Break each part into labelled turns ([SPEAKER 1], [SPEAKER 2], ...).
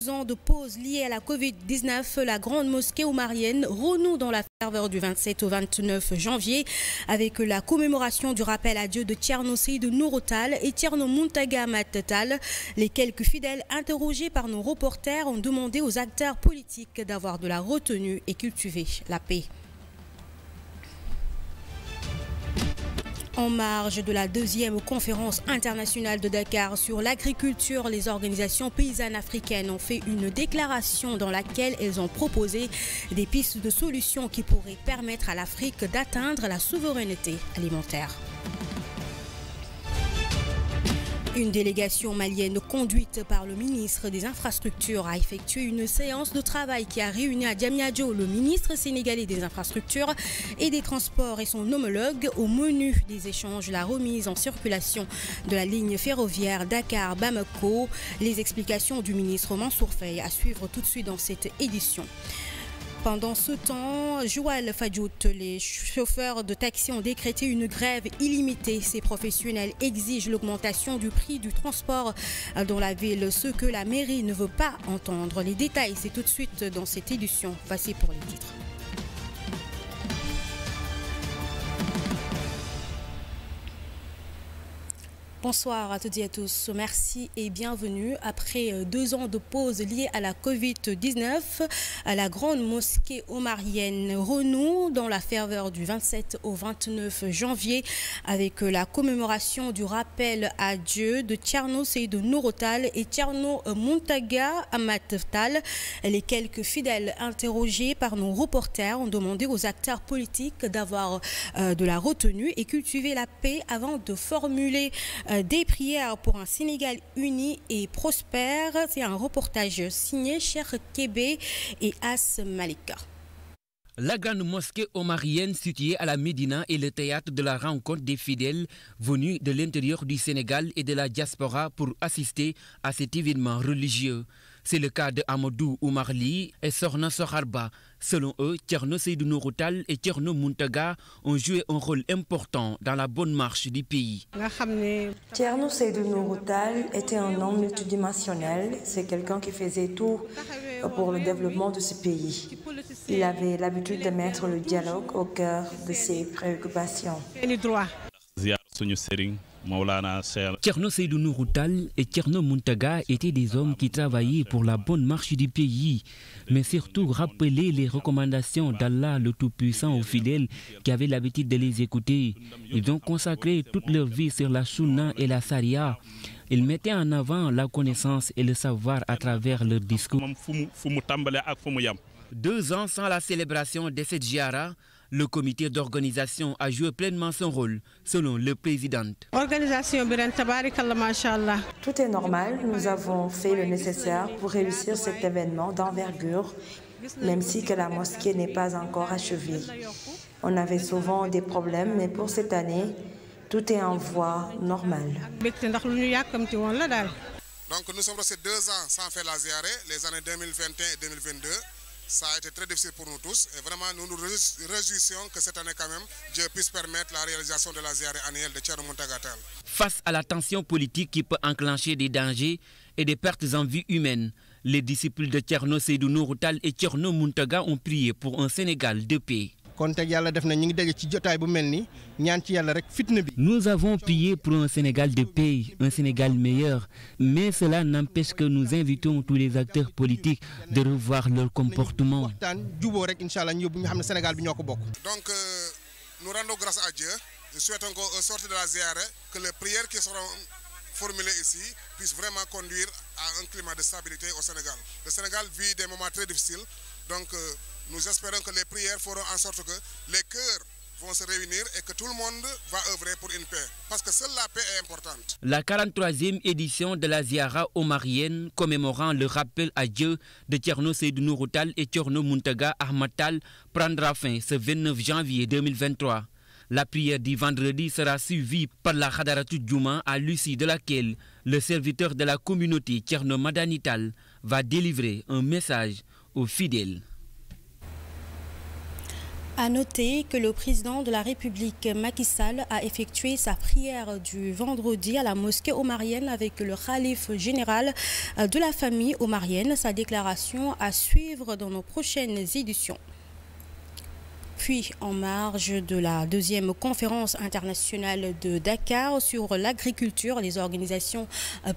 [SPEAKER 1] Ans de pause liée à la Covid-19, la grande mosquée omarienne renoue dans la ferveur du 27 au 29 janvier avec la commémoration du rappel à Dieu de Thierno Seydou Nourou Tall et Thierno Mountaga Amath Tall. Les quelques fidèles interrogés par nos reporters ont demandé aux acteurs politiques d'avoir de la retenue et cultiver la paix. En marge de la deuxième conférence internationale de Dakar sur l'agriculture, les organisations paysannes africaines ont fait une déclaration dans laquelle elles ont proposé des pistes de solutions qui pourraient permettre à l'Afrique d'atteindre la souveraineté alimentaire. Une délégation malienne conduite par le ministre des Infrastructures a effectué une séance de travail qui a réuni à Diamniadio le ministre sénégalais des Infrastructures et des Transports et son homologue. Au menu des échanges, la remise en circulation de la ligne ferroviaire Dakar-Bamako. Les explications du ministre Mansour Faye à suivre tout de suite dans cette édition. Pendant ce temps, Joal Fadjout, les chauffeurs de taxi ont décrété une grève illimitée. Ces professionnels exigent l'augmentation du prix du transport dans la ville, ce que la mairie ne veut pas entendre. Les détails, c'est tout de suite dans cette édition. Voici pour les titres. Bonsoir à toutes et à tous, merci et bienvenue. Après 2 ans de pause liée à la Covid-19, la grande mosquée omarienne renoue dans la ferveur du 27 au 29 janvier avec la commémoration du rappel à Dieu de Thierno Seydou Nourou Tall et Thierno Mountaga Amath Tall. Les quelques fidèles interrogés par nos reporters ont demandé aux acteurs politiques d'avoir de la retenue et cultiver la paix avant de formuler des prières pour un Sénégal uni et prospère. C'est un reportage signé Cheikh Kébé et As Malika.
[SPEAKER 2] La grande mosquée omarienne située à la Médina est le théâtre de la rencontre des fidèles venus de l'intérieur du Sénégal et de la diaspora pour assister à cet événement religieux. C'est le cas de Amadou Oumarli et Sorna Soharba. Selon eux, Thierno Seydou Nourou Tall et Thierno Mountaga ont joué un rôle important dans la bonne marche du pays.
[SPEAKER 3] Thierno Seydou Nourou Tall était un homme multidimensionnel. C'est quelqu'un qui faisait tout pour le développement de ce pays. Il avait l'habitude de mettre le dialogue au cœur de ses préoccupations.
[SPEAKER 2] Thierno Seydou Nourou Tall et Thierno Mountaga étaient des hommes qui travaillaient pour la bonne marche du pays, mais surtout rappeler les recommandations d'Allah le Tout-Puissant aux fidèles qui avaient l'habitude de les écouter. Ils ont consacré toute leur vie sur la Sunna et la Sharia. Ils mettaient en avant la connaissance et le savoir à travers leurs discours. 2 ans sans la célébration de cette Ziara, le comité d'organisation a joué pleinement son rôle, selon le président.
[SPEAKER 3] Tout est normal, nous avons fait le nécessaire pour réussir cet événement d'envergure, même si que la mosquée n'est pas encore achevée. On avait souvent des problèmes, mais pour cette année, tout est en voie normale.
[SPEAKER 4] Donc nous sommes restés 2 ans sans faire la ziara, les années 2021 et 2022. Ça a été très difficile pour nous tous et vraiment nous nous réjouissons que cette année quand même Dieu puisse permettre la réalisation de la ziara annuelle de Thierno Mountaga Tall.
[SPEAKER 2] Face à la tension politique qui peut enclencher des dangers et des pertes en vie humaine, les disciples de Thierno Seydou Nourou Tall et Thierno Mountaga ont prié pour un Sénégal de paix. Nous avons prié pour un Sénégal de paix, un Sénégal meilleur, mais cela n'empêche que nous invitons tous les acteurs politiques de revoir leur comportement.
[SPEAKER 4] Donc nous rendons grâce à Dieu, nous souhaitons qu'au sortir de la ziara, que les prières qui seront formulées ici puissent vraiment conduire à un climat de stabilité au Sénégal. Le Sénégal vit des moments très difficiles, donc nous espérons que les prières feront en sorte que les cœurs vont se réunir et que tout le monde va œuvrer pour une paix. Parce que seule la paix est importante.
[SPEAKER 2] La 43e édition de la Ziara omarienne commémorant le rappel à Dieu de Thierno Seydou Nourou Tall et Thierno Mountaga Amath Tall prendra fin ce 29 janvier 2023. La prière du vendredi sera suivie par la Khadaratou Djouma à l'issue de laquelle le serviteur de la communauté Thierno Madani Tall va délivrer un message aux fidèles.
[SPEAKER 1] À noter que le président de la République, Macky Sall, a effectué sa prière du vendredi à la mosquée omarienne avec le khalife général de la famille omarienne. Sa déclaration à suivre dans nos prochaines éditions. Puis, en marge de la deuxième conférence internationale de Dakar sur l'agriculture, les organisations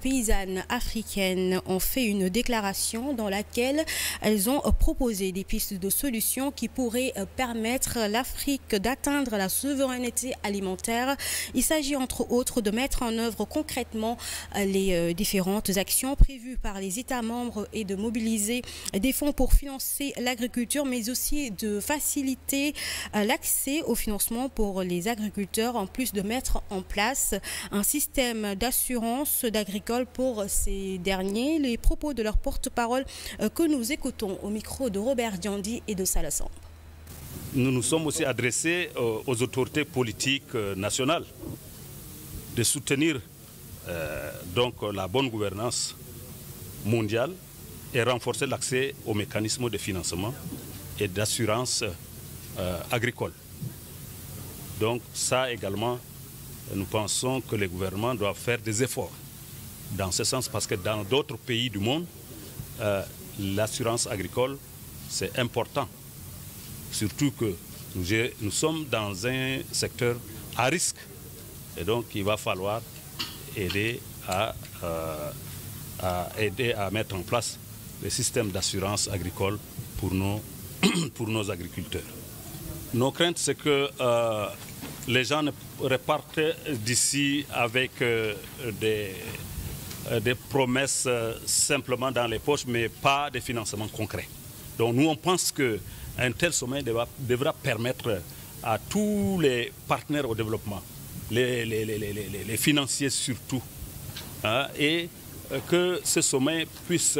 [SPEAKER 1] paysannes africaines ont fait une déclaration dans laquelle elles ont proposé des pistes de solutions qui pourraient permettre à l'Afrique d'atteindre la souveraineté alimentaire. Il s'agit entre autres de mettre en œuvre concrètement les différentes actions prévues par les États membres et de mobiliser des fonds pour financer l'agriculture, mais aussi de faciliter l'accès au financement pour les agriculteurs, en plus de mettre en place un système d'assurance d'agricole pour ces derniers. Les propos de leur porte-parole que nous écoutons au micro de Robert Diandi et de Salassambe.
[SPEAKER 5] Nous nous sommes aussi adressés aux autorités politiques nationales de soutenir donc la bonne gouvernance mondiale et renforcer l'accès aux mécanismes de financement et d'assurance agricole. Donc ça également, nous pensons que les gouvernements doivent faire des efforts dans ce sens, parce que dans d'autres pays du monde, l'assurance agricole, c'est important. Surtout que nous sommes dans un secteur à risque. Et donc il va falloir aider à mettre en place les systèmes d'assurance agricole pour nos agriculteurs. Nos craintes, c'est que les gens ne repartent d'ici avec des promesses simplement dans les poches, mais pas de financement concret. Donc nous, on pense qu'un tel sommet devra permettre à tous les partenaires au développement, les financiers surtout, hein, et que ce sommet puisse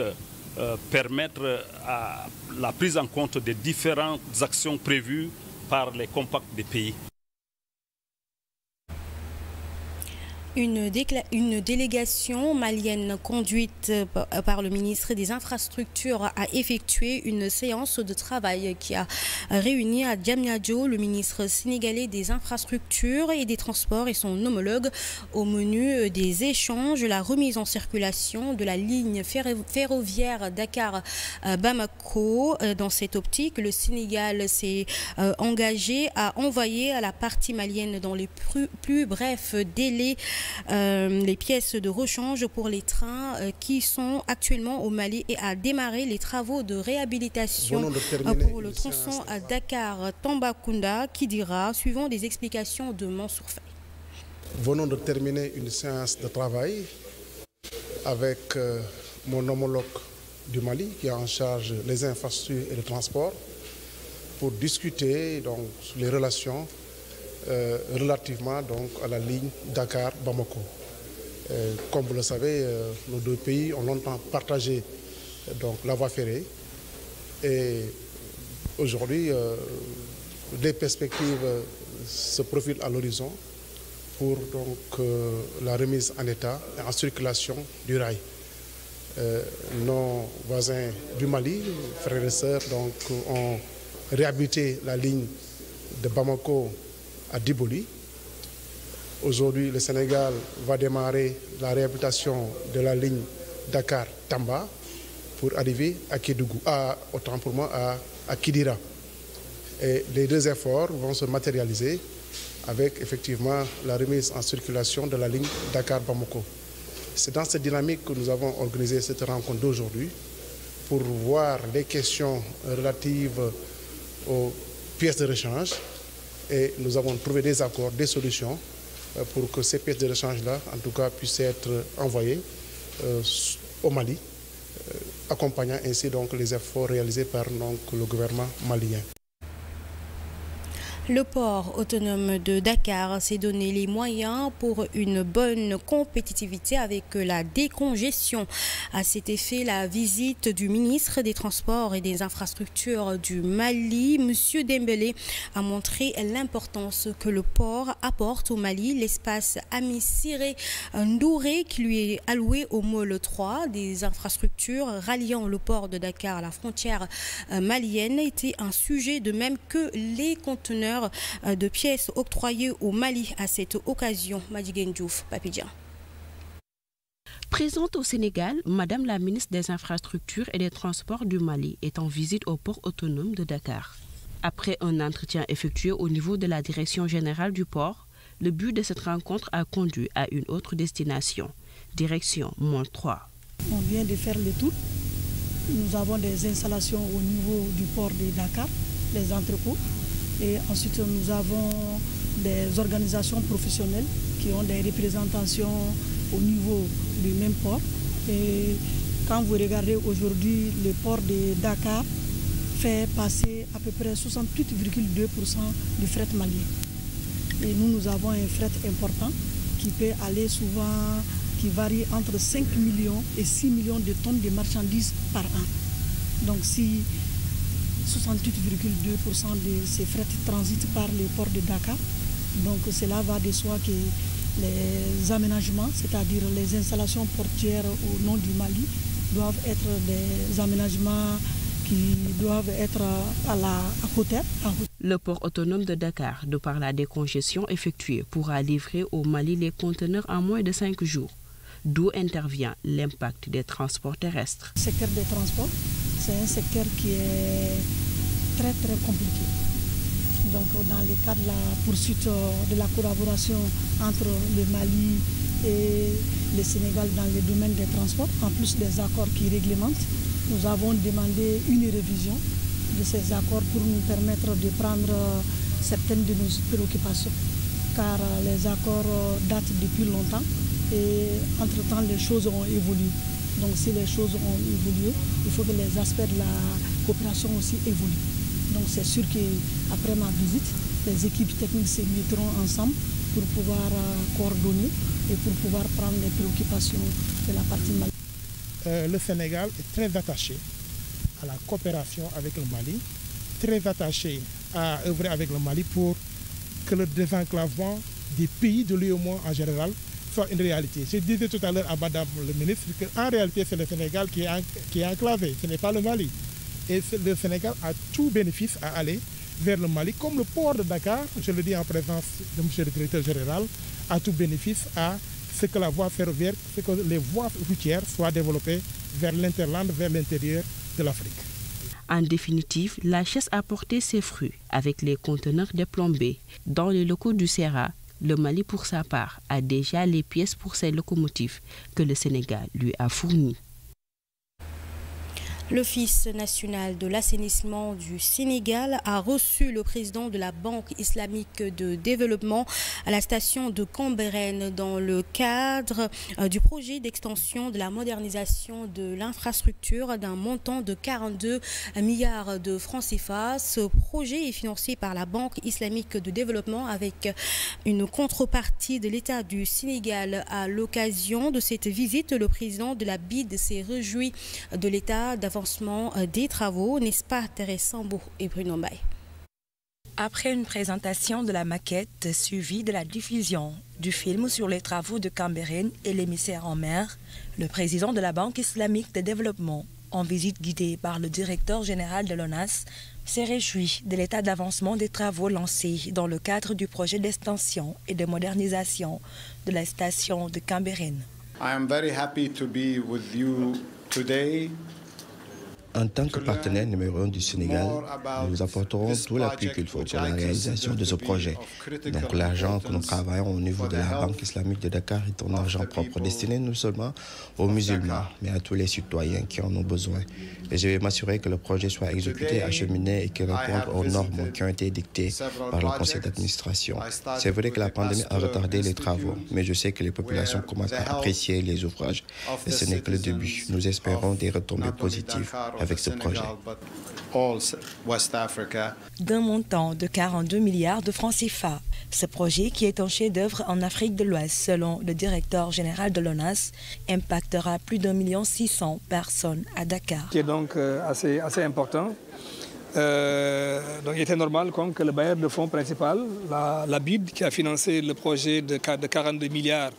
[SPEAKER 5] permettre à la prise en compte des différentes actions prévues par les compacts des pays.
[SPEAKER 1] Une délégation malienne conduite par le ministre des Infrastructures a effectué une séance de travail qui a réuni à Diamniadio le ministre sénégalais des Infrastructures et des Transports et son homologue. Au menu des échanges, la remise en circulation de la ligne ferroviaire Dakar-Bamako. Dans cette optique, le Sénégal s'est engagé à envoyer à la partie malienne dans les plus brefs délais les pièces de rechange pour les trains qui sont actuellement au Mali et à démarrer les travaux de réhabilitation pour le tronçon à Dakar-Tambacounda qui dira, suivant des explications de Mansour Faye.
[SPEAKER 6] Venons de terminer une séance de travail avec mon homologue du Mali qui est en charge des infrastructures et le transport pour discuter donc les relations relativement donc à la ligne Dakar-Bamako. Comme vous le savez, nos deux pays ont longtemps partagé donc la voie ferrée et aujourd'hui des perspectives se profilent à l'horizon pour donc la remise en état et en circulation du rail. Nos voisins du Mali, frères et sœurs, donc ont réhabilité la ligne de Bamako à Diboli. Aujourd'hui, le Sénégal va démarrer la réhabilitation de la ligne Dakar-Tamba pour arriver à Kédougou, autant pour moi à Kidira. Et les deux efforts vont se matérialiser avec effectivement la remise en circulation de la ligne Dakar-Bamako. C'est dans cette dynamique que nous avons organisé cette rencontre d'aujourd'hui pour voir les questions relatives aux pièces de rechange. Et nous avons trouvé des accords, des solutions pour que ces pièces de rechange-là, en tout cas, puissent être envoyées au Mali, accompagnant ainsi donc les efforts réalisés par donc, le gouvernement malien.
[SPEAKER 1] Le port autonome de Dakar s'est donné les moyens pour une bonne compétitivité avec la décongestion. À cet effet, la visite du ministre des Transports et des Infrastructures du Mali, M. Dembélé, a montré l'importance que le port apporte au Mali. L'espace Ami Siré Ndouré qui lui est alloué au môle 3 des infrastructures ralliant le port de Dakar à la frontière malienne était un sujet, de même que les conteneurs de pièces octroyées au Mali à cette occasion. Madigen Diouf, Papidjan.
[SPEAKER 7] Présente au Sénégal, Madame la ministre des Infrastructures et des Transports du Mali est en visite au port autonome de Dakar. Après un entretien effectué au niveau de la direction générale du port, le but de cette rencontre a conduit à une autre destination, direction Môle 3.
[SPEAKER 8] On vient de faire le tour. Nous avons des installations au niveau du port de Dakar, les entrepôts. Et ensuite, nous avons des organisations professionnelles qui ont des représentations au niveau du même port. Et quand vous regardez aujourd'hui, le port de Dakar fait passer à peu près 68,2% du fret malien. Et nous avons un fret important qui peut aller souvent, qui varie entre 5 millions et 6 millions de tonnes de marchandises par an. Donc si 68,2% de ces fret transitent par le port de Dakar. Donc cela va de soi que les aménagements, c'est-à-dire les installations portuaires au nom du Mali, doivent être des aménagements qui doivent être à côté.
[SPEAKER 7] Le port autonome de Dakar, de par la décongestion effectuée, pourra livrer au Mali les conteneurs en moins de 5 jours. D'où intervient l'impact des transports terrestres.
[SPEAKER 8] Le secteur des transports, c'est un secteur qui est très compliqué. Donc dans le cadre de la poursuite de la collaboration entre le Mali et le Sénégal dans le domaine des transports, en plus des accords qui réglementent, nous avons demandé une révision de ces accords pour nous permettre de prendre certaines de nos préoccupations. Car les accords datent depuis longtemps et entre-temps les choses ont évolué. Donc si les choses ont évolué, il faut que les aspects de la coopération aussi évoluent. Donc c'est sûr qu'après ma visite, les équipes techniques se mettront ensemble pour pouvoir coordonner et pour pouvoir prendre les préoccupations de la partie malienne.
[SPEAKER 6] Le Sénégal est très attaché à la coopération avec le Mali, très attaché à œuvrer avec le Mali pour que le désenclavement des pays de l'UEMOA en général soit une réalité. Je disais tout à l'heure à Madame le ministre qu'en réalité c'est le Sénégal qui est enclavé, ce n'est pas le Mali. Et le Sénégal a tout bénéfice à aller vers le Mali, comme le port de Dakar, je le dis en présence de M. le directeur général, a tout bénéfice à ce que la voie ferroviaire, ce que les voies routières soient développées vers l'interland, vers l'intérieur de l'Afrique.
[SPEAKER 7] En définitive, la chasse a porté ses fruits avec les conteneurs déplombés. Dans les locaux du SERA, le Mali, pour sa part, a déjà les pièces pour ses locomotives que le Sénégal lui a fournies.
[SPEAKER 1] L'Office national de l'assainissement du Sénégal a reçu le président de la Banque islamique de développement à la station de Cambérène dans le cadre du projet d'extension de la modernisation de l'infrastructure d'un montant de 42 milliards de francs CFA. Ce projet est financé par la Banque islamique de développement avec une contrepartie de l'État du Sénégal. À l'occasion de cette visite, le président de la BID s'est réjoui de l'état d'avancement des travaux, n'est-ce pas, Thérèse Sambo et Bruno Mbaye?
[SPEAKER 9] Après une présentation de la maquette suivie de la diffusion du film sur les travaux de Cambérène et l'émissaire en mer, le président de la Banque islamique de développement, en visite guidée par le directeur général de l'ONAS, s'est réjoui de l'état d'avancement des travaux lancés dans le cadre du projet d'extension et de modernisation de la station de Cambérène.
[SPEAKER 10] I am very happy to be with you today.
[SPEAKER 11] En tant que partenaire numéro 1 du Sénégal, nous apporterons tout l'appui qu'il faut pour la réalisation de ce projet. Donc l'argent que nous travaillons au niveau de la Banque islamique de Dakar est un argent propre destiné non seulement aux musulmans, mais à tous les citoyens qui en ont besoin. Et je vais m'assurer que le projet soit exécuté, acheminé et qu'il réponde aux normes qui ont été dictées par le conseil d'administration. C'est vrai que la pandémie a retardé les travaux, mais je sais que les populations commencent à apprécier les ouvrages. Et ce n'est que le début. Nous espérons des retombées positives avec ce projet.
[SPEAKER 9] D'un montant de 42 milliards de francs CFA. Ce projet, qui est un chef-d'œuvre en Afrique de l'Ouest, selon le directeur général de l'ONAS, impactera plus d'1,6 million de personnes à Dakar.
[SPEAKER 12] Qui est donc assez important. Donc il était normal que le bailleur de fonds principal, la BID, qui a financé le projet de 42 milliards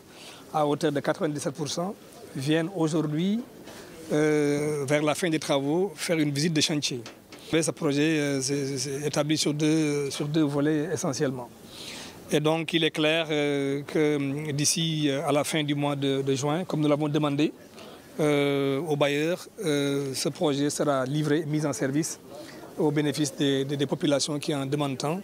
[SPEAKER 12] à hauteur de 97%, vienne aujourd'hui, vers la fin des travaux, faire une visite de chantier. Ce projet est établi sur deux volets essentiellement. Et donc il est clair que d'ici à la fin du mois de juin, comme nous l'avons demandé aux bailleurs, ce projet sera livré, mis en service au bénéfice des populations qui en demandent tant,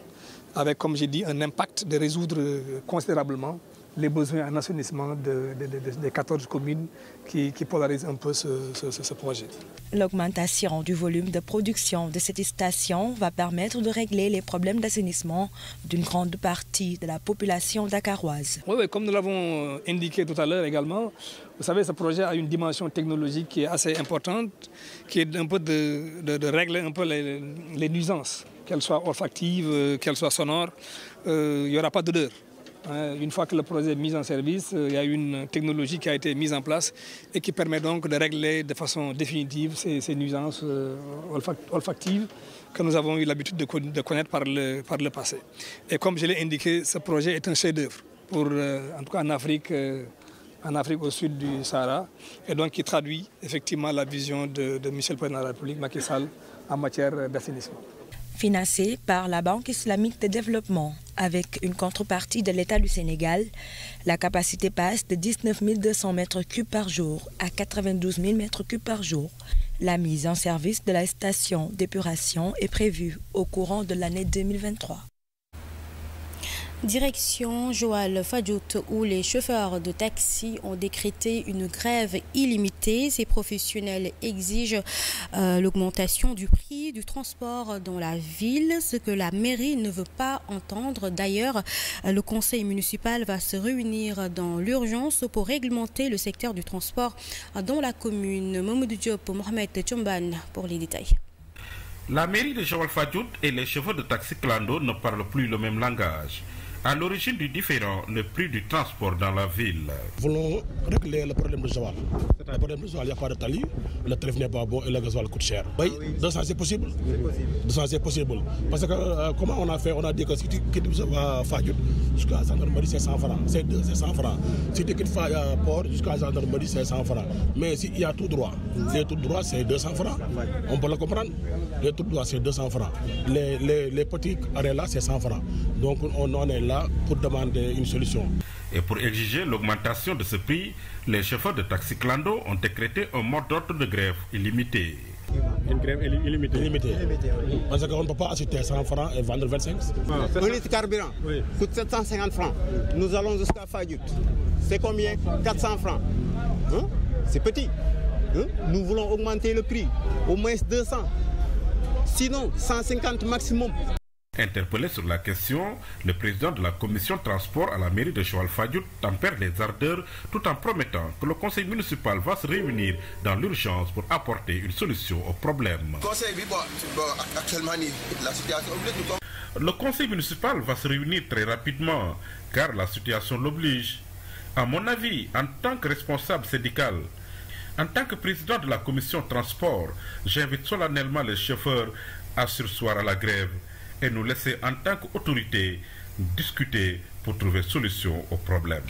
[SPEAKER 12] avec, comme j'ai dit, un impact de résoudre considérablement les besoins en assainissement des 14 communes qui polarisent un peu ce projet.
[SPEAKER 9] L'augmentation du volume de production de cette station va permettre de régler les problèmes d'assainissement d'une grande partie de la population dakaroise.
[SPEAKER 12] Oui, comme nous l'avons indiqué tout à l'heure également, vous savez, ce projet a une dimension technologique qui est assez importante, qui est un peu de régler un peu les nuisances, qu'elles soient olfactives, qu'elles soient sonores. Il n'y aura pas d'odeur. Une fois que le projet est mis en service, il y a une technologie qui a été mise en place et qui permet donc de régler de façon définitive ces nuisances olfactives que nous avons eu l'habitude de connaître par le passé. Et comme je l'ai indiqué, ce projet est un chef-d'œuvre, en tout cas en Afrique au sud du Sahara, et donc qui traduit effectivement la vision de Michel Président de la République, Macky Sall, en matière d'assainissement.
[SPEAKER 9] Financé par la Banque islamique de développement, avec une contrepartie de l'État du Sénégal, la capacité passe de 19 200 mètres cubes par jour à 92 000 mètres cubes par jour. La mise en service de la station d'épuration est prévue au courant de l'année 2023.
[SPEAKER 1] Direction Joal Fadiout, où les chauffeurs de taxi ont décrété une grève illimitée. Ces professionnels exigent l'augmentation du prix du transport dans la ville, ce que la mairie ne veut pas entendre. D'ailleurs, le conseil municipal va se réunir dans l'urgence pour réglementer le secteur du transport dans la commune. Mamoudou Diop, Mohamed Tchomban pour les détails.
[SPEAKER 13] La mairie de Joal Fadiout et les chauffeurs de taxi clando ne parlent plus le même langage. À l'origine du différend, le prix du transport dans la ville.
[SPEAKER 14] Nous voulons régler le problème de Joal. Le problème de Joal, il n'y a pas de tali, le tarif n'est pas bon et le gasoil coûte cher. Oui, 200 c'est possible. 200 c'est possible. Parce que comment on a fait? On a dit que si tu quittes Fadiout jusqu'à la gendarmerie, c'est 100 francs. C'est 100 francs. Si tu quittes Port jusqu'à la gendarmerie, c'est 100 francs. Mais s'il y a tout droit, c'est 200 francs. On peut le comprendre. Les tout droit, c'est 200 francs. Les petits arrêts là, c'est 100 francs. Donc on est là pour demander une solution.
[SPEAKER 13] Et pour exiger l'augmentation de ce prix, les chauffeurs de taxi clando ont décrété un mode d'ordre de grève illimité.
[SPEAKER 14] Une grève illimitée. Parce qu'on ne peut pas acheter 100 francs et vendre 25.
[SPEAKER 15] Un litre de carburant coûte 750 francs. Nous allons jusqu'à Fadiout. C'est combien? 400 francs. Hein? C'est petit. Hein? Nous voulons augmenter le prix, au moins 200. Sinon, 150 maximum.
[SPEAKER 13] Interpellé sur la question, le président de la commission transport à la mairie de Joal Fadiout tempère les ardeurs tout en promettant que le conseil municipal va se réunir dans l'urgence pour apporter une solution au problème. Le conseil municipal va se réunir très rapidement car la situation l'oblige. À mon avis, en tant que responsable syndical, en tant que président de la commission transport, j'invite solennellement les chauffeurs à surseoir à la grève et nous laisser en tant qu'autorité discuter pour trouver solution au problème.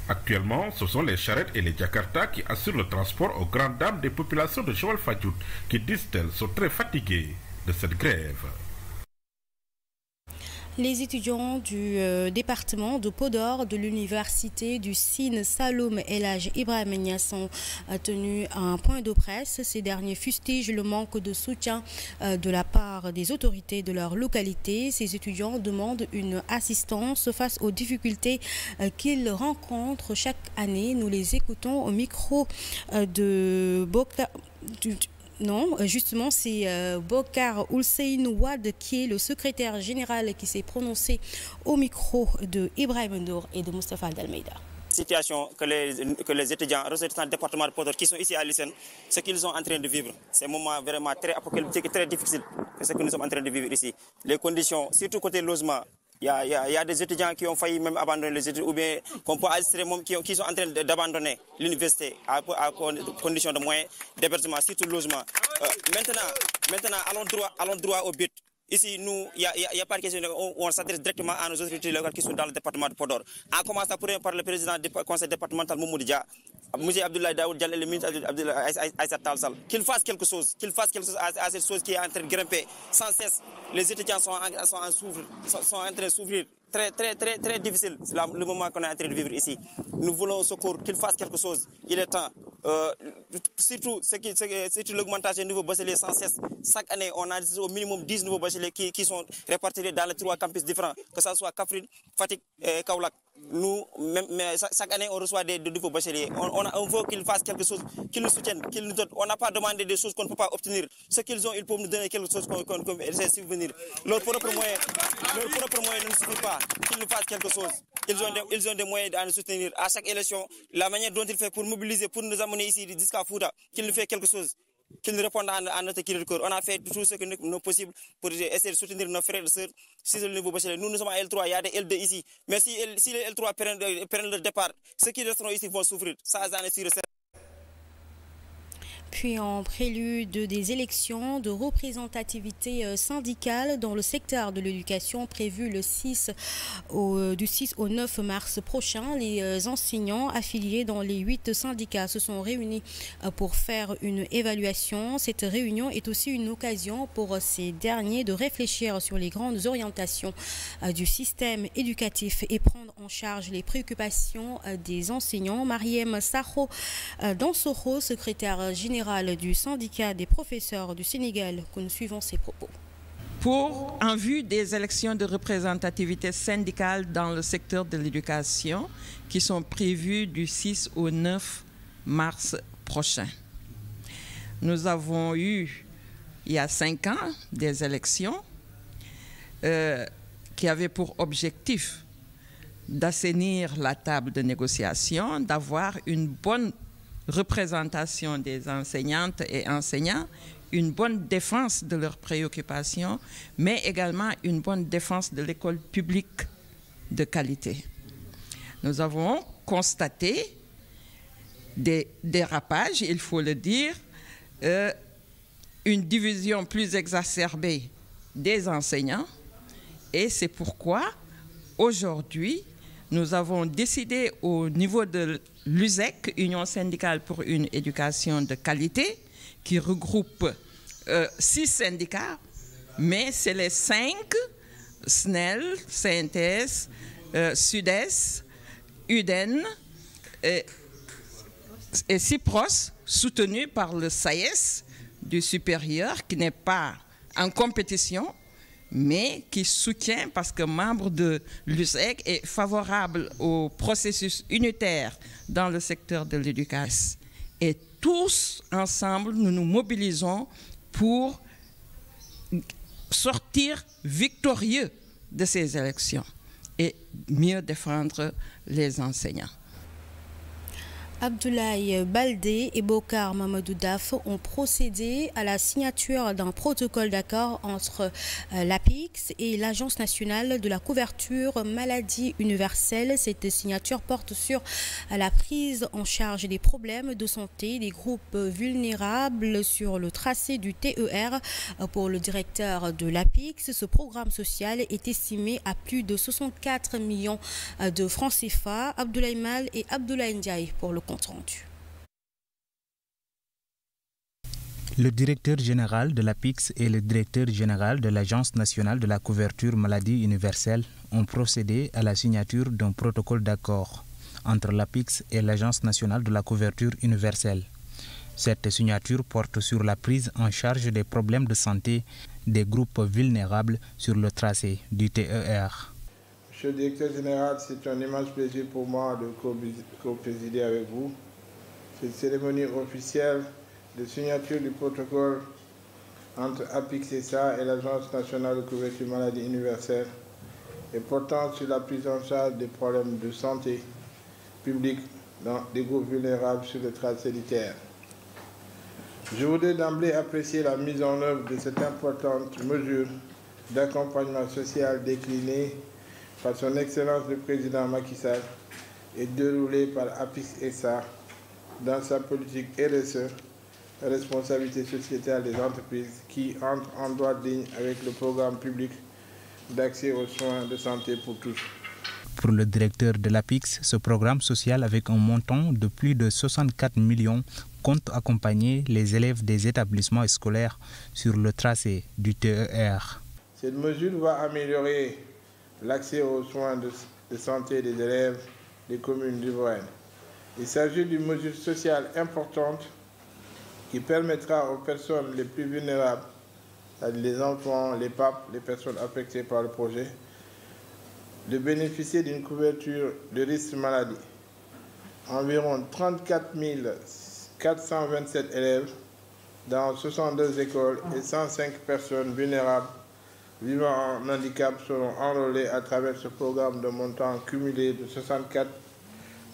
[SPEAKER 13] Actuellement, ce sont les charrettes et les Jakarta qui assurent le transport aux grandes dames des populations de Joal Fadiout qui, disent-elles, sont très fatiguées de cette grève.
[SPEAKER 1] Les étudiants du département de Podor de l'université du Sine Saloum El Hadj Ibrahima Niass ont tenu un point de presse. Ces derniers fustigent le manque de soutien de la part des autorités de leur localité. Ces étudiants demandent une assistance face aux difficultés qu'ils rencontrent chaque année. Nous les écoutons au micro de Boka. Non, justement, c'est Bokar Oulseyn Ouad qui est le secrétaire général qui s'est prononcé au micro de Ibrahim Ndour et de Moustapha Dalmeida.
[SPEAKER 16] situation que les étudiants ressortissants du département de Podor qui sont ici à Lycène, ce qu'ils sont en train de vivre. C'est un moment vraiment très apocalyptique et très difficile que ce que nous sommes en train de vivre ici. Les conditions, surtout côté logement, il y a des étudiants qui ont failli même abandonner les études ou bien qu'on peut illustrer qui sont en train d'abandonner l'université à condition de moyens d'hébergement, surtout logement. Maintenant, allons droit au but. Ici, nous, il n'y a pas de question, on s'adresse directement à nos autorités locales qui sont dans le département de Podor. En commençant par le président du conseil départemental Moumoudi Dia, M. Abdoulaye Daoud Diallo et le ministre Aïssa Talsal, qu'il fasse quelque chose à cette chose qui est en train de grimper sans cesse. Les étudiants sont en train de souffrir. Très difficile, c'est le moment qu'on est en train de vivre ici. Nous voulons au secours qu'il fasse quelque chose. Il est temps. Surtout l'augmentation du niveau bachelier sans cesse. Chaque année, on a au minimum 10 nouveaux bacheliers qui sont répartis dans les 3 campus différents, que ce soit Kaffrine, Fatick et Kaolack. Nous, chaque année, on reçoit des nouveaux bacheliers. On veut qu'ils fassent quelque chose, qu'ils nous soutiennent, qu'ils nous donnent. On n'a pas demandé des choses qu'on ne peut pas obtenir. Ce qu'ils ont, ils peuvent nous donner quelque chose qu'on essaie de subvenir. Leur propre moyen ne nous suffit pas. Qu'ils nous fassent quelque chose. Ils ont des moyens à nous soutenir. À chaque élection, la manière dont ils font pour mobiliser, pour nous amener ici jusqu'à Fouta, qu'ils nous fassent quelque chose. Qu'ils nous répondent à notre cri de cœur. On a fait tout ce que nous possible pour essayer de soutenir nos frères et sœurs sur le niveau bachelier. Nous sommes à L3, il y a des L2 ici. Mais si les L3 prennent leur départ, ceux qui resteront ici vont souffrir. Ça, j'en ai sûr.
[SPEAKER 1] Puis en prélude des élections de représentativité syndicale dans le secteur de l'éducation prévues du 6 au 9 mars prochain, les enseignants affiliés dans les 8 syndicats se sont réunis pour faire une évaluation. Cette réunion est aussi une occasion pour ces derniers de réfléchir sur les grandes orientations du système éducatif et prendre en charge les préoccupations des enseignants. Mariem Sakho Dansoro, secrétaire général du syndicat des professeurs du Sénégal, que nous suivons ses propos.
[SPEAKER 17] En vue des élections de représentativité syndicale dans le secteur de l'éducation qui sont prévues du 6 au 9 mars prochain. Nous avons eu, il y a 5 ans, des élections qui avaient pour objectif d'assainir la table de négociation, d'avoir une bonne représentation des enseignantes et enseignants, une bonne défense de leurs préoccupations, mais également une bonne défense de l'école publique de qualité. Nous avons constaté des dérapages, il faut le dire, une division plus exacerbée des enseignants, et c'est pourquoi aujourd'hui, nous avons décidé au niveau de l'USEC, Union syndicale pour une éducation de qualité, qui regroupe 6 syndicats, mais c'est les 5, SNEL, CNTS, SUDES, UDEN et CIPROS, soutenus par le SAES du supérieur, qui n'est pas en compétition, mais qui soutient, parce que membre de l'USEC est favorable au processus unitaire dans le secteur de l'éducation. Et tous ensemble, nous nous mobilisons pour sortir victorieux de ces élections et mieux défendre les enseignants.
[SPEAKER 1] Abdoulaye Baldé et Bokar Mamadou Daf ont procédé à la signature d'un protocole d'accord entre l'APIX et l'Agence nationale de la couverture maladie universelle. Cette signature porte sur la prise en charge des problèmes de santé des groupes vulnérables sur le tracé du TER. Pour le directeur de l'APIX, ce programme social est estimé à plus de 64 millions de francs CFA. Abdoulaye Mal et Abdoulaye Ndiaye pour le compte rendu.
[SPEAKER 18] Le directeur général de l'APIX et le directeur général de l'Agence nationale de la couverture maladie universelle ont procédé à la signature d'un protocole d'accord entre l'APIX et l'Agence nationale de la couverture universelle. Cette signature porte sur la prise en charge des problèmes de santé des groupes vulnérables sur le tracé du TER.
[SPEAKER 19] Monsieur le directeur général, c'est un immense plaisir pour moi de co-présider avec vous cette cérémonie officielle de signature du protocole entre APIX-SA et l'Agence nationale de couverture maladie universelle et portant sur la prise en charge des problèmes de santé publics dans des groupes vulnérables sur le traces sanitaire. Je voudrais d'emblée apprécier la mise en œuvre de cette importante mesure d'accompagnement social déclinée par son Excellence le Président Macky Sall et déroulée par APIX SA dans sa politique RSE, responsabilité sociétale des entreprises, qui entre en droite ligne avec le programme public d'accès aux soins de santé pour tous.
[SPEAKER 18] Pour le directeur de l'APIX, ce programme social avec un montant de plus de 64 millions compte accompagner les élèves des établissements scolaires sur le tracé du TER.
[SPEAKER 19] Cette mesure va améliorer l'accès aux soins de santé des élèves des communes riveraines. Il s'agit d'une mesure sociale importante qui permettra aux personnes les plus vulnérables, les enfants, les papes, les personnes affectées par le projet, de bénéficier d'une couverture de risque maladie. Environ 34 427 élèves dans 62 écoles et 105 personnes vulnérables vivant en handicap seront enrôlés à travers ce programme de montant cumulé de 64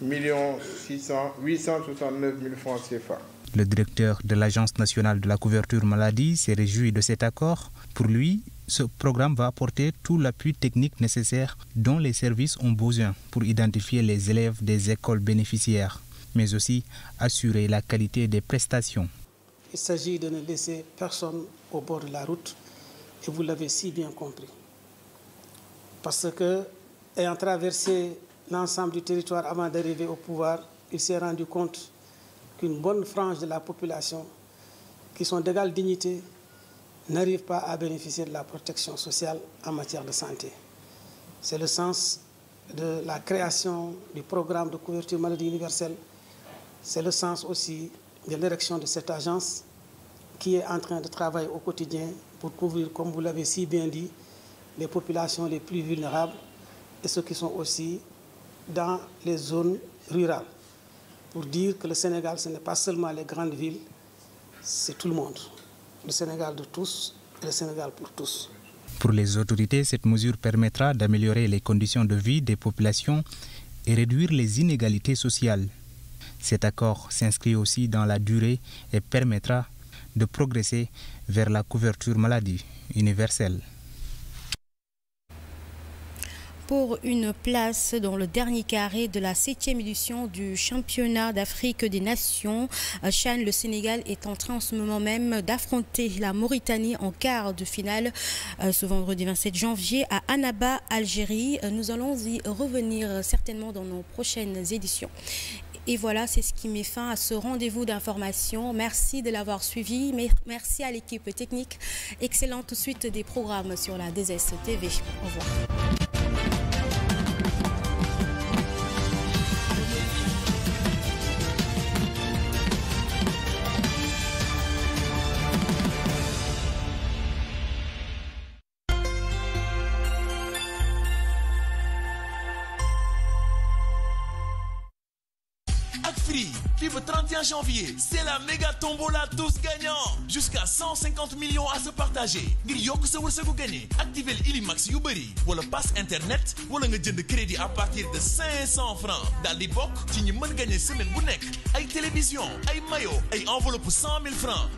[SPEAKER 19] 869 000 francs CFA.
[SPEAKER 18] Le directeur de l'Agence nationale de la couverture maladie s'est réjoui de cet accord. Pour lui, ce programme va apporter tout l'appui technique nécessaire dont les services ont besoin pour identifier les élèves des écoles bénéficiaires, mais aussi assurer la qualité des prestations.
[SPEAKER 20] Il s'agit de ne laisser personne au bord de la route, et vous l'avez si bien compris. Parce que, ayant traversé l'ensemble du territoire avant d'arriver au pouvoir, il s'est rendu compte qu'une bonne frange de la population, qui sont d'égale dignité, n'arrive pas à bénéficier de la protection sociale en matière de santé. C'est le sens de la création du programme de couverture maladie universelle. C'est le sens aussi de l'érection de cette agence qui est en train de travailler au quotidien pour couvrir, comme vous l'avez si bien dit, les populations les plus vulnérables et ceux qui sont aussi dans les zones rurales. Pour dire que le Sénégal, ce n'est pas seulement les grandes villes, c'est tout le monde. Le Sénégal de tous et le Sénégal pour tous.
[SPEAKER 18] Pour les autorités, cette mesure permettra d'améliorer les conditions de vie des populations et réduire les inégalités sociales. Cet accord s'inscrit aussi dans la durée et permettra de progresser vers la couverture maladie universelle.
[SPEAKER 1] Pour une place dans le dernier carré de la 7e édition du championnat d'Afrique des Nations, CHAN, le Sénégal est en train en ce moment même d'affronter la Mauritanie en quart de finale ce vendredi 27 janvier à Annaba, Algérie. Nous allons y revenir certainement dans nos prochaines éditions. Et voilà, c'est ce qui met fin à ce rendez-vous d'information. Merci de l'avoir suivi. Merci à l'équipe technique. Excellente suite des programmes sur la 2S TV. Au revoir.
[SPEAKER 21] Puis le 31 janvier, c'est la méga tombola tous gagnants. Jusqu'à 150 millions à se partager. Ngir yok sa wërsëgu gagné. Activez l'Ilimax yu bari wala passe internet wala nga jënd crédit à partir de 500 francs. Dal di bok ci ñi mën gagner semaine bu nekk ay télévision, ay maillot, ay enveloppe 100 000 francs.